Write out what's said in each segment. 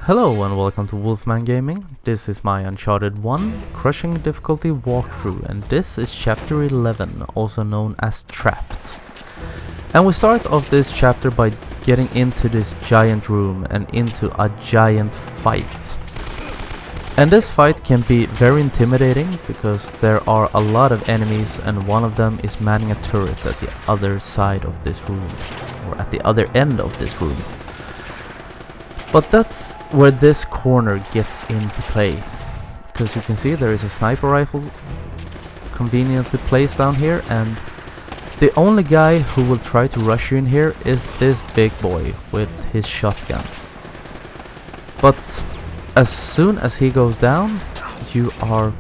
Hello and welcome to Wolfman Gaming. This is my Uncharted 1 Crushing Difficulty walkthrough, and this is chapter 11, also known as Trapped. And we start off this chapter by getting into this giant room and into a giant fight. And this fight can be very intimidating because there are a lot of enemies and one of them is manning a turret at the other side of this room, or at the other end of this room. But that's where this corner gets into play, because you can see there is a sniper rifle conveniently placed down here, and the only guy who will try to rush you in here is this big boy with his shotgun. But as soon as he goes down, you are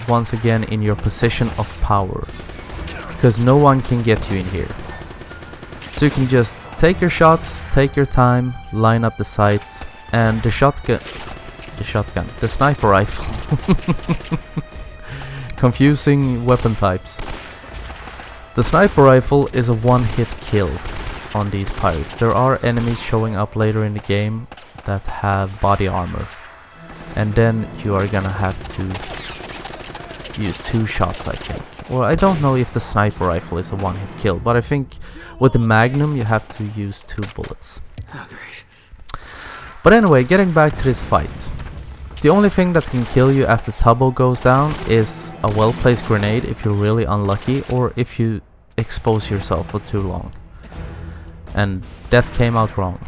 once again in your position of power, because no one can get you in here. So you can just take your shots, take your time, line up the sight, and the sniper rifle. Confusing weapon types. The sniper rifle is a one-hit kill on these pirates. There are enemies showing up later in the game that have body armor, and then you are gonna have to use 2 shots, I think. Or I don't know if the sniper rifle is a one-hit kill, but I think with the Magnum you have to use 2 bullets. Oh, great. But anyway, getting back to this fight. The only thing that can kill you after Tubbo goes down is a well-placed grenade if you're really unlucky, or if you expose yourself for too long. And that came out wrong.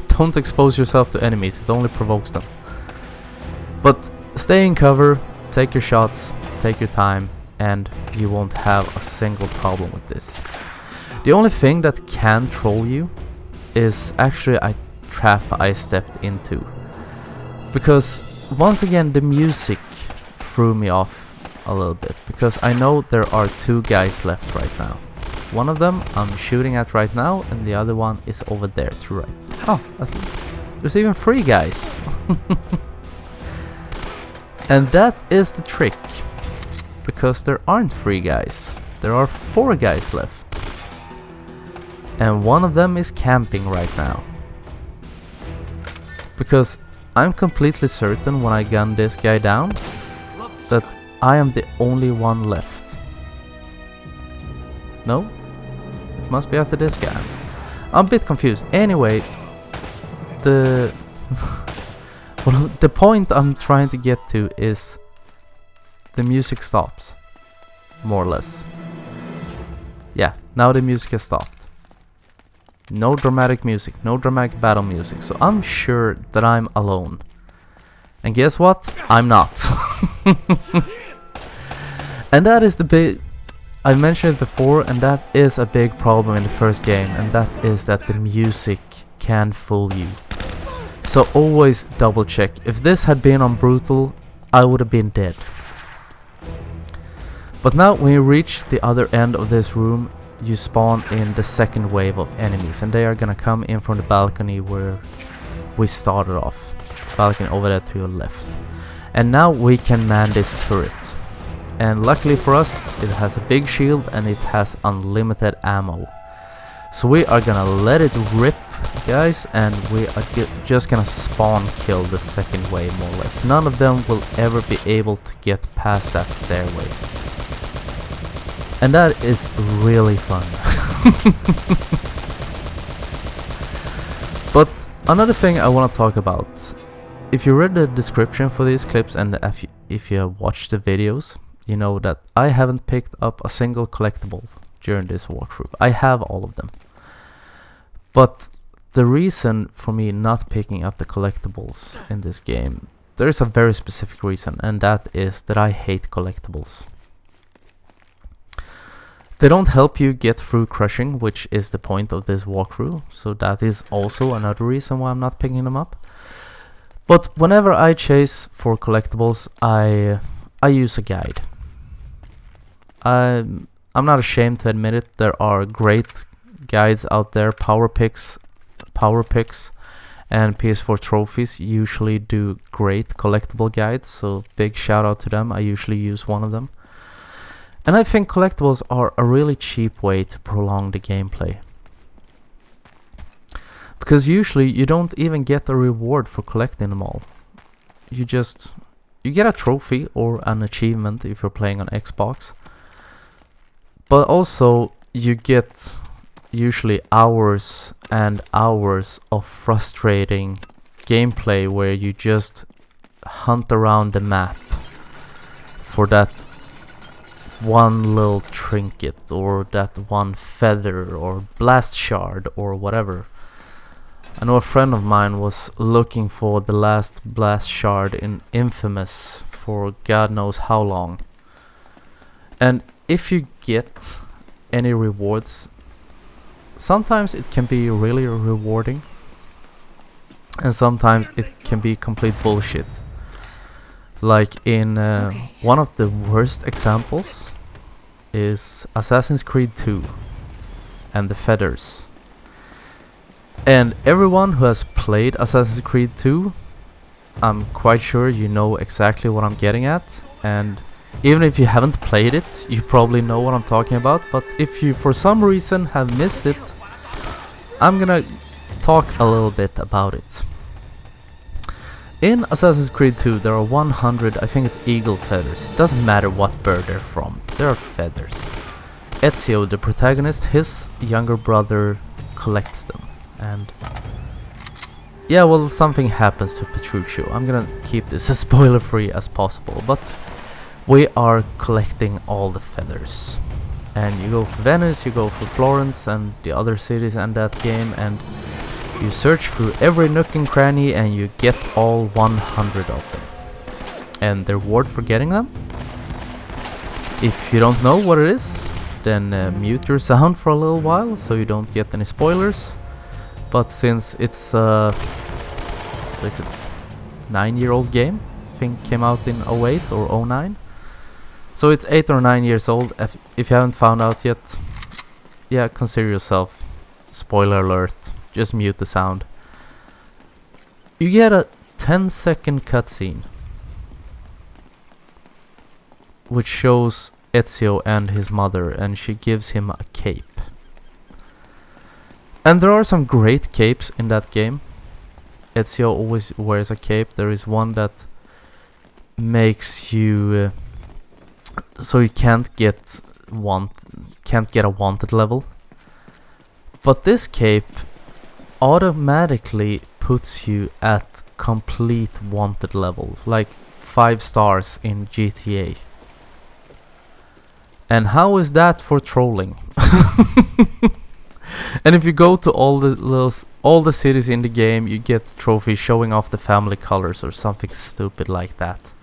Don't expose yourself to enemies, it only provokes them. But stay in cover, take your shots, take your time, and you won't have a single problem with this. The only thing that can troll you is actually a trap I stepped into. Because once again the music threw me off a little bit, because I know there are 2 guys left right now. One of them I'm shooting at right now, and the other one is over there to right. Oh, there's even 3 guys. And that is the trick, because there aren't 3 guys, there are 4 guys left, and one of them is camping right now. Because I'm completely certain when I gun this guy down that I am the only one left. No? It must be after this guy. I'm a bit confused. Anyway, the point I'm trying to get to is the music stops, more or less. Yeah, now the music has stopped. No dramatic music, no dramatic battle music, so I'm sure that I'm alone. And guess what? I'm not. And that is the big... I mentioned it before, and that is a big problem in the first game, and that is that the music can fool you. So always double check. If this had been on brutal, I would have been dead. But now when you reach the other end of this room, you spawn in the second wave of enemies, and they are gonna come in from the balcony where we started off. Balcony over there to your left. And now we can man this turret. And luckily for us, it has a big shield and it has unlimited ammo. So we are gonna let it rip, guys, and we are just gonna spawn kill the second wave, more or less. None of them will ever be able to get past that stairway. And that is really fun. But another thing I want to talk about. If you read the description for these clips, and if you have watched the videos, you know that I haven't picked up a single collectible during this walkthrough. I have all of them. But the reason for me not picking up the collectibles in this game, there is a very specific reason, and that is that I hate collectibles. They don't help you get through crushing, which is the point of this walkthrough, so that is also another reason why I'm not picking them up. But whenever I chase for collectibles, I use a guide. I'm not ashamed to admit it, there are great guides out there. Power Picks and PS4 Trophies usually do great collectible guides, so big shout out to them. I usually use one of them. And I think collectibles are a really cheap way to prolong the gameplay. Because usually you don't even get a reward for collecting them all. You get a trophy or an achievement if you're playing on Xbox. But also you get usually hours and hours of frustrating gameplay where you just hunt around the map for that one little trinket or that one feather or blast shard or whatever. I know a friend of mine was looking for the last blast shard in Infamous for God knows how long. And if you get any rewards, sometimes it can be really rewarding, and sometimes it can be complete bullshit. Like in one of the worst examples is Assassin's Creed 2 and the feathers. And everyone who has played Assassin's Creed 2, I'm quite sure you know exactly what I'm getting at. And even if you haven't played it, you probably know what I'm talking about. But if you for some reason have missed it, I'm gonna talk a little bit about it. In Assassin's Creed 2 there are 100, I think it's eagle feathers. Doesn't matter what bird they're from, there are feathers. Ezio, the protagonist, his younger brother collects them. And yeah, well, something happens to Petruccio. I'm gonna keep this as spoiler free as possible, but we are collecting all the feathers. And you go for Venice, you go for Florence and the other cities in that game, and you search through every nook and cranny and you get all 100 of them. And the reward for getting them? If you don't know what it is, then mute your sound for a little while so you don't get any spoilers. But since it's what is it, 9-year-old game, I think came out in 08 or 09. So it's 8 or 9 years old. If you haven't found out yet, yeah, consider yourself. Spoiler alert. Just mute the sound. You get a 10-second cutscene which shows Ezio and his mother, and she gives him a cape. And there are some great capes in that game. Ezio always wears a cape. There is one that makes you so you can't get a wanted level. But this cape automatically puts you at complete wanted level, like 5 stars in GTA. And how is that for trolling? And if you go to all the cities in the game, you get trophies showing off the family colors or something stupid like that.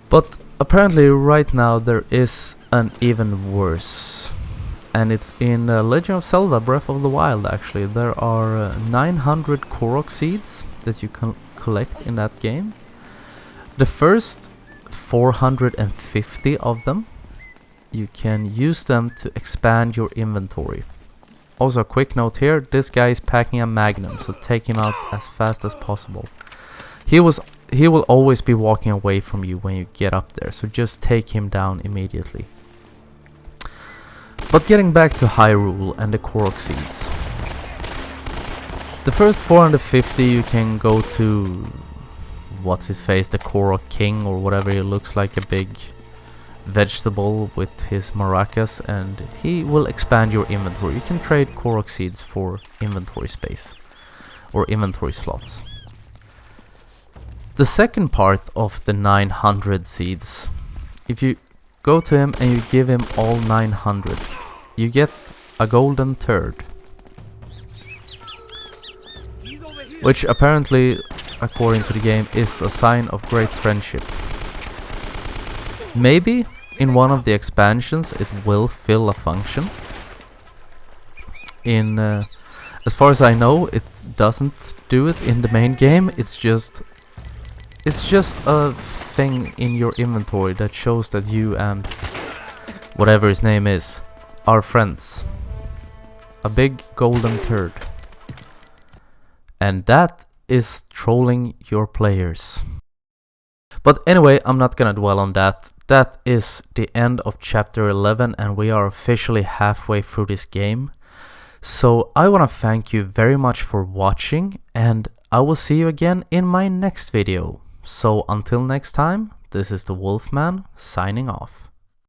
But apparently right now there is an even worse. And it's in Legend of Zelda Breath of the Wild actually. There are 900 Korok seeds that you can collect in that game. The first 450 of them, you can use them to expand your inventory. Also, a quick note here, this guy is packing a magnum, so take him out as fast as possible. He will always be walking away from you when you get up there, so just take him down immediately. But getting back to Hyrule and the Korok seeds. The first 450 you can go to, what's his face, the Korok King or whatever. He looks like a big vegetable with his maracas, and he will expand your inventory. You can trade Korok seeds for inventory space or inventory slots. The second part of the 900 seeds, if you go to him and you give him all 900, you get a golden turd, which apparently, according to the game, is a sign of great friendship. Maybe in one of the expansions it will fill a function. In as far as I know, it doesn't do it in the main game. It's just a thing in your inventory that shows that you and whatever his name is are friends. A big golden turd. And that is trolling your players. But anyway, I'm not gonna dwell on that. That is the end of chapter 11, and we are officially halfway through this game. So I want to thank you very much for watching, and I will see you again in my next video. So until next time, this is the Wolfman signing off.